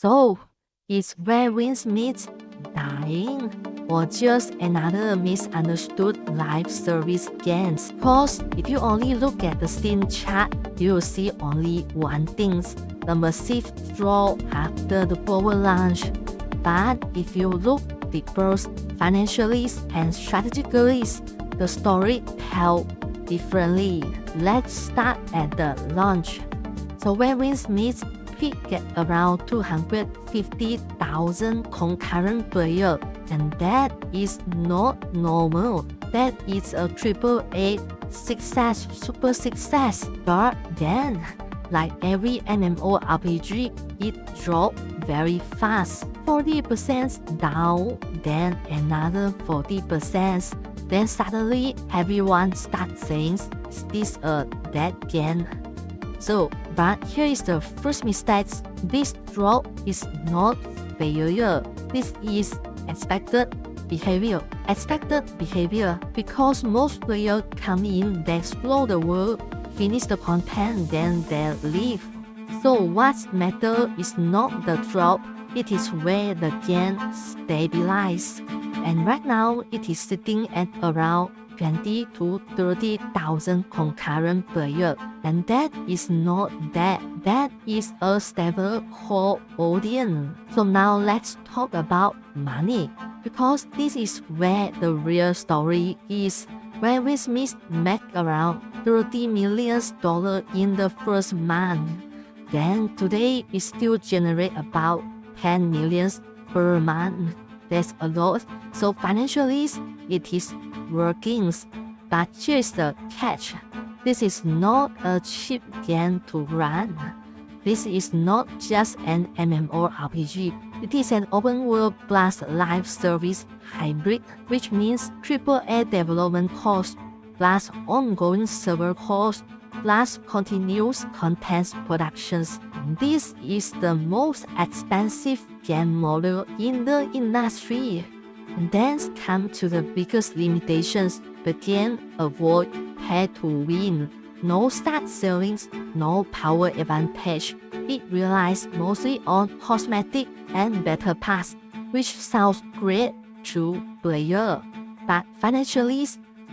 So, is Where Winds Meet dying? Or just another misunderstood live service game? Cause if you only look at the Steam chart, you will see only one thing, the massive draw after the power launch. But if you look deeper financially and strategically, the story tells differently. Let's start at the launch. So Where Winds Meet peaked at around 250,000 concurrent players, and that is not normal. That is a AAA success, super success. But then, like every MMORPG, it dropped very fast. 40% down, then another 40%. Then suddenly everyone starts saying, is this a dead game? So, but here is the first mistake. This drop is not failure. This is expected behavior. Expected behavior because most players come in, they explore the world, finish the content, then they leave. So what matters is not the drop, it is where the game stabilizes. And right now, it is sitting at around 20 to 30,000 concurrent players. And that is not that. That is a stable core audience. So now let's talk about money. Because this is where the real story is. Where Winds Meet make around $30 million in the first month. Then today it still generate about 10 million per month. That's a lot. So financially, it is working. But here's the catch. This is not a cheap game to run. This is not just an MMORPG. It is an open world plus live service hybrid, which means AAA development cost plus ongoing server cost plus continuous content productions. This is the most expensive game model in the industry. And then come to the biggest limitations. The game avoid pay to win. No start ceilings, no power advantage. It relies mostly on cosmetic and battle pass, which sounds great to player. But financially,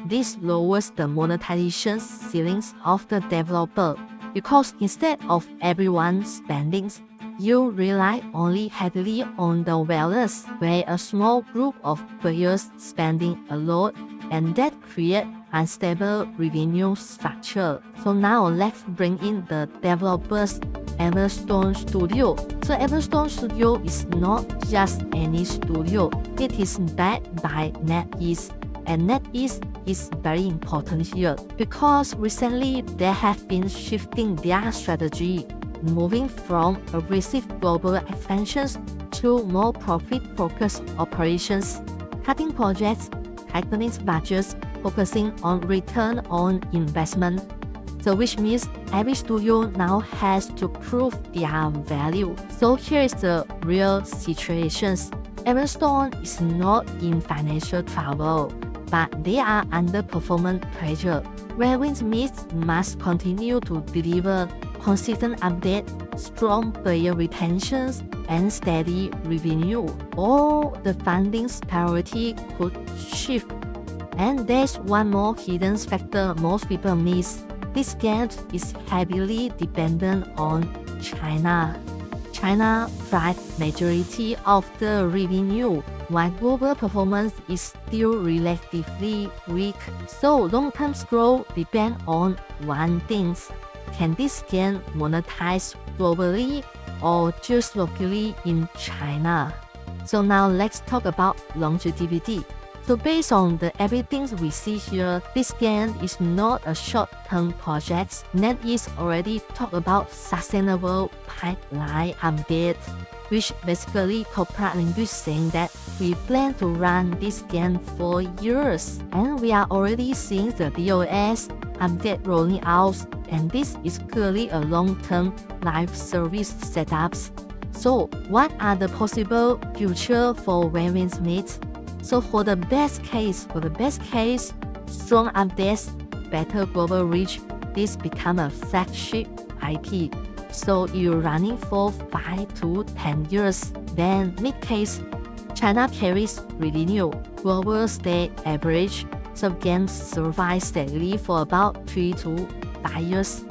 this lowers the monetization ceilings of the developer, because instead of everyone spending, you rely only heavily on the whales, where a small group of players spending a lot, and that creates unstable revenue structure. So now let's bring in the developers, Everstone Studio. So Everstone Studio is not just any studio. It is backed by NetEase. And NetEase is very important here because recently they have been shifting their strategy, moving from aggressive global expansions to more profit-focused operations, cutting projects, tightening budgets, focusing on return on investment. So which means every studio now has to prove their value. So here is the real situation. Everstone is not in financial trouble, but they are under performance pressure. Where Winds Meet must continue to deliver consistent updates, strong player retentions, and steady revenue, or the funding's priority could shift. And there's one more hidden factor most people miss. This game is heavily dependent on China. China drives majority of the revenue, while global performance is still relatively weak. So long-term growth depends on one thing. Can this game monetize globally or just locally in China? So now let's talk about longevity. So based on everything we see here, this game is not a short-term project. NetEase already talked about sustainable pipeline updates, which basically corporate language saying that we plan to run this game for years. And we are already seeing the DOS update rolling out, and this is clearly a long-term live service setups. So what are the possible future for Where Winds Meet? So for the best case, strong updates, better global reach, this become a flagship IP. So you're running for 5 to 10 years. Then mid-case, China carries revenue over state average, so can survive steadily for about 3 to 5 years.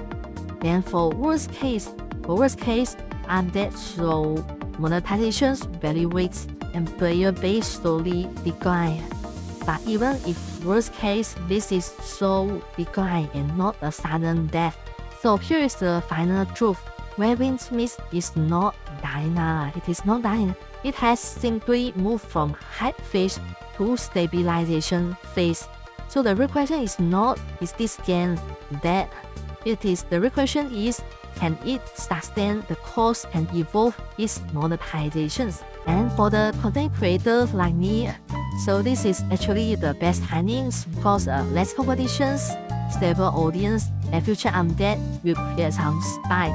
Then for worst case, undead so monetization's value weights and player base slowly decline. But even if worst case, this is slow decline and not a sudden death. So here is the final truth. Waving Smith is not dying. It is not dying. It has simply moved from hype phase to stabilization phase. So the real question is not, is this game dead? The real question is, can it sustain the cost and evolve its monetizations? And for the content creators like me, so this is actually the best timings because less competitions, stable audience, and future undead will create some spike.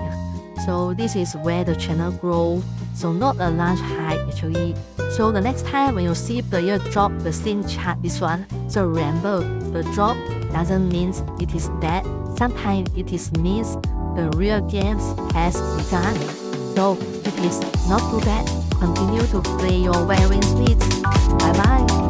So this is where the channel grows. So not a large hype actually. So the next time when you see player drop the scene chart, this one, so remember, the drop doesn't mean it is dead. Sometimes it is means the real game has begun. So it is not too bad. Continue to play your Waving Speed. Bye bye.